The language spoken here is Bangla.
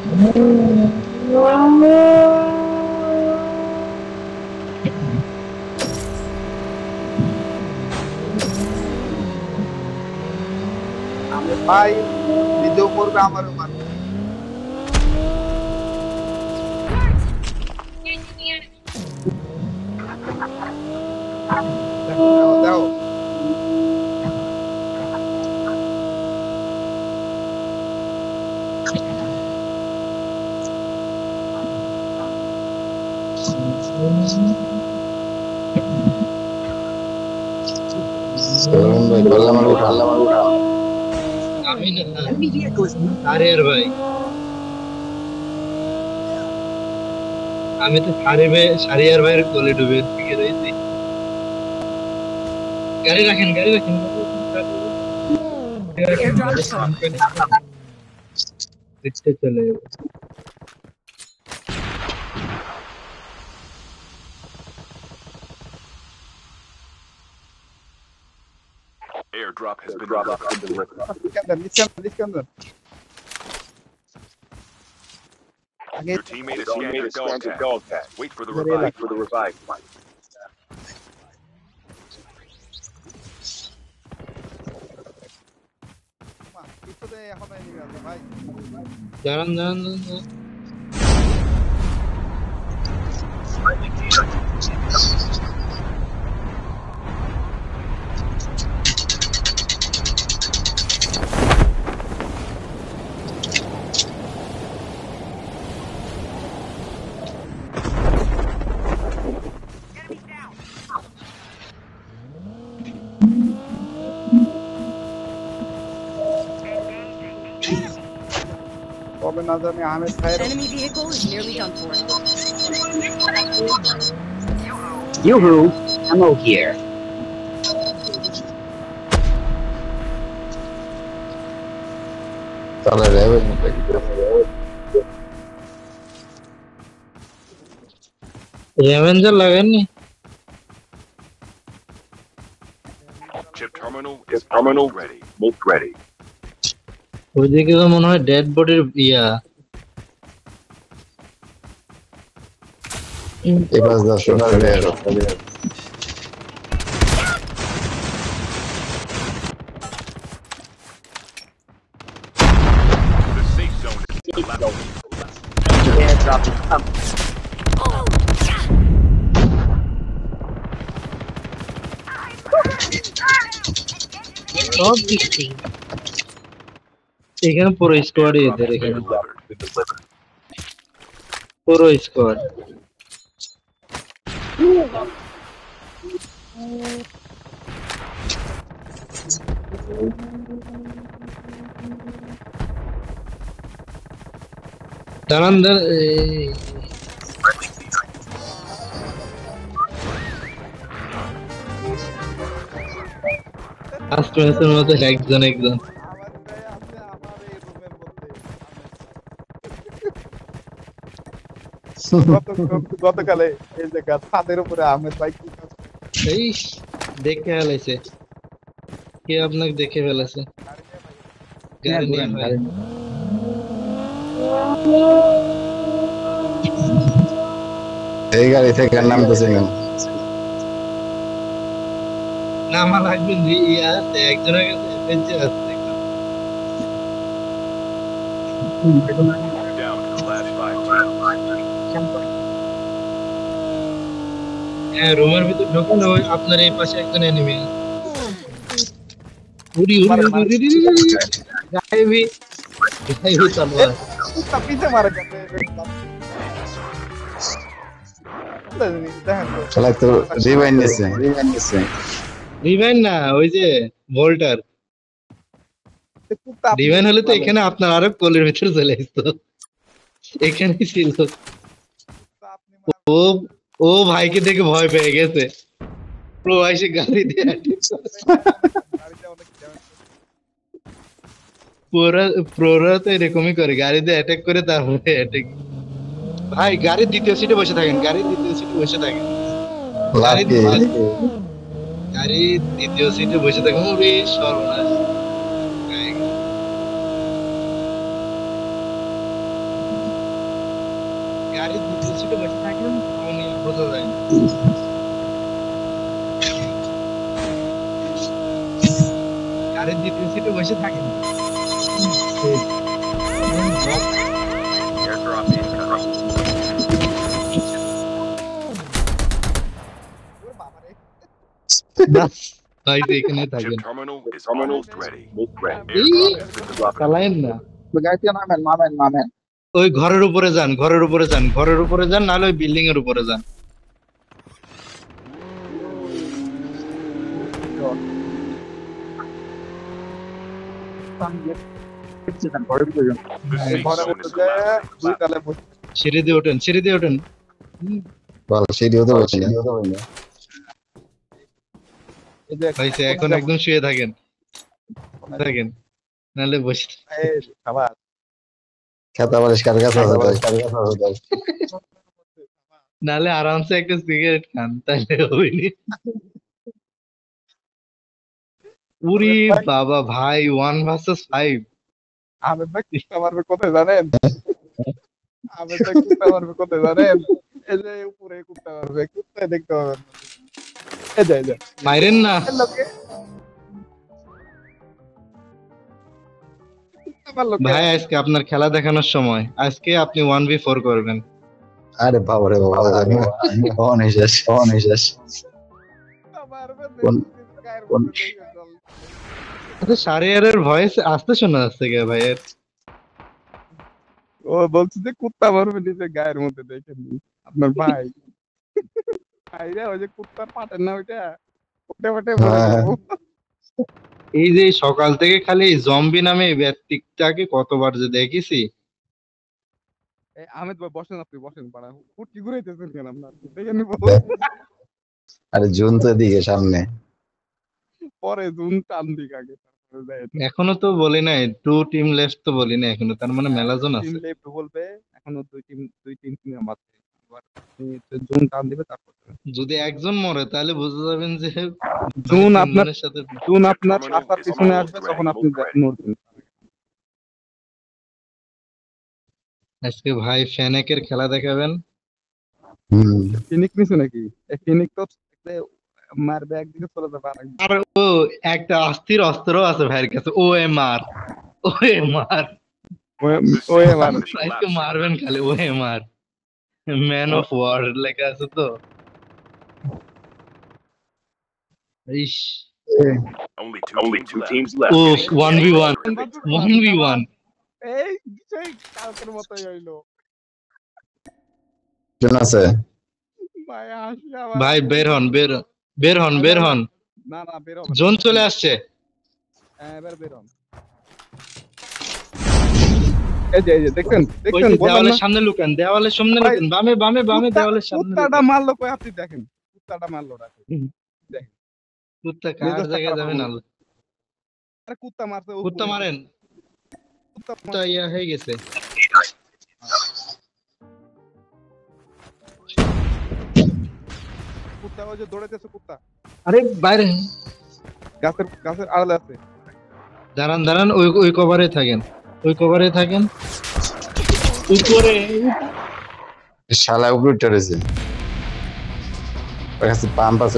আমি ভাই নিজেও করবে আমারও মারবে। দেখো দেখো দেখো ভাই পাল্লা মার উঠা আমি না আরে আর ভাই আমি তো সারিয়ার ভাইয়ের কোলে ডুবে থেকে রয়েছি। গাড়ি রাখেন Airdrop is coming. দেখতে চলে যাবো। Airdrop has been delivered. Iskandar. আগে Your teammate has scanned your dog tag. Wait for the revive. কিছুতে এখনো এনিমি আছে ভাই। দাঁড়ান তবে না জানি আহমেদ ভাইয়ের Enemy vehicle is nearly done for. Yoo-hoo, ammo here. তাহলে রেবে রেভেঞ্জার লাগাননি। Chip terminal is almost ready. ওইদিকে তো মনে হয় ডেড বডির ইয়া এবার যা সকালে The safe zone is collapsing. Airdrop is coming. সব দিচ্ছি এখানে পুরো স্কোয়াডই এদের এখানে পুরো স্কোয়াড দাঁড়ান ফার্স্ট ম্যাচের মধ্যে একজন গতকালে এই জায়গা ছাদের উপরে আহমেদ ভাই কি এই দেখে ফেলেছে কে আপনাকে দেখে ফেলেছে গাড়ি নিয়ে ভাই এই গাড়ি থেকে নামতেছে কেন নামা লাগবে ইয়া আছে একজনের কাছে এফএনজি আছে Down to the last 5 teams. হ্যাঁ রুমের ভিতর ঢোকেন ওই আপনার এই পাশে একজন এনিমি আছে উড়ি গায়েবি তলোয়ার পিছে মারা যাবে দেখেন তো শালা তো রিভাইন নিছে রিভেন না ওই যে ভোল্টার কুত্তা রিভেন হলে তো এখানে আপনার আরো কোলের ভিতর চলে আসতো এখানেই ছিল ও ও ভাইকে দেখে ভয় পেয়ে গেছে প্রো এসে গাড়ি দিয়ে প্রোরা তো এরকমই করে গাড়ি দিয়ে অ্যাটাক করে তারপরে অ্যাটাক ভাই গাড়ির দ্বিতীয় সিটে বসে থাকেন গাড়ির দ্বিতীয় সিটে বসে থাকেন ওরে সর্বনাশ গাড়ির দ্বিতীয় সিটে বসে থাকেন উনি বোঝা যায় না। গাড়ির দ্বিতীয় সিটে বসে থাকেন Airdrop incoming. ওরে বাবা রে ভাই তো এখানে Chip থাকেন terminal is almost ready. এই Airdrop has been delivered. চালায়েন না গাড়িতে নামেন ওই ঘরের উপরে যান ঘরের উপরে যান ঘরের উপরে যান নাহলে ওই বিল্ডিং এর উপরে যান ঘরের ভিতরে The safe ঘরের zone is ভিতরে collapsing. দুই তালে বসে সিঁড়ি দিয়ে ওঠেন বল সিডিও তো বলছি না এই যে ভাই সে এখন একদম শুয়ে থাকেন নাহলে বসে এই খাবার খেতা পরিষ্কার কাছে আছে নাহলে আরামসে একটা সিগারেট খান তাহলে হইনি উরি বাবা ভাই 1 ভার্সেস 5 আমের ভাই কুত্তা মারবে কোথায় জানেন আমের ভাই কুত্তা মারবে কোথায় জানেন এই যে উপরে কুত্তা মারবে কুত্তা দেখতে পাবেন এই যে মাইরেন না লোকে কুত্তা মারলো কে? ভাই আজকে আপনার খেলা দেখানোর সময় আজকে আপনি 1v4 করবেন আরে বাবা রে বাবা অনেক শেষ কুত্তা মারবে কোন- গায়ের কোন- মধ্যে দেখে জল। আচ্ছা শাহরিয়ারের ভয়েস আসতে শোনা যাচ্ছে কে ভাইয়ের ও বলছে যে কুত্তা মারবে নিজে গায়ের মধ্যে দেখে নি আপনার ভাই ভাই রে ওই যে কুত্তার পাটের না ওইটা ওটা ওটা হ্যাঁ। এই যে সকাল থেকে খালি জম্বি নামে এই ব্যক্তিটাকে কতবার যে দেখেছি আহমেদ ভাই বসেন আপনি বসেন পাড়া ফুটকি ঘুরাইতেছেন কেন আপনার দেখে নিব আরে জুন তো এদিকে সামনে পরে জুন টান দিক আগে তারপরে যাই এখনো তো বলি নাই 2 টিম লেফট তো বলি না এখনো তার মানে মেলাজন টিম আছে লেফট বলবে এখনো দুই তিন টিম আছে এবার জুন টান দিবে তারপর যদি একজন মরে তাহলে বুঝতে যাবেন যে জুন আপনার তিনজনের সাথে জুন আপনার রাস্তার পিছনে আসবে তখন আপনি নড়বেন আজকে ভাই ফেনেকের খেলা দেখাবেন ফিনিক নিছো নাকি এই ফিনিক তো মারবে একদিকে চলে যাবে আরেকদিকে আর ও একটা অস্থির অস্ত্র আছে ভাইয়ের কাছে ওএমআর ওই মার আজকে মারবেন খালি ওএমআর ম্যান অফ ওয়ার লেখা আছে তো ইস Only two teams left. ও 1v1 1v1 এই সেই কালকের মতোই হইলো জুন আছে ভাই হাসি আমার ভাই বের হন না বের হবে জোন চলে আসছে এবার বের হন এই যে দেখছেন ওই যে বললাম দেওয়ালের না সামনে লুকান দেওয়ালের সামনে ভাই, লুকান বামে দেওয়ালের সামনে কুত্তাটা মারলো কই আপনি দেখেন কুত্তাটা মারলো রাখে কুত্তা কার মেজাজটা জায়গায় খারাপ যাবে না আরে কুত্তা মারছে কুত্তা মারেন কুত্তা ইয়া হয়ে গেছে কুত্তা ওই যে দৌড়াইতেছে কুত্তা আরে বাইরে গাছের আড়ালে আছে দাঁড়ান ওই কভারে থাকেন উপরে শালা উপরে উঠে রয়েছে ওর কাছে পাম্প আছে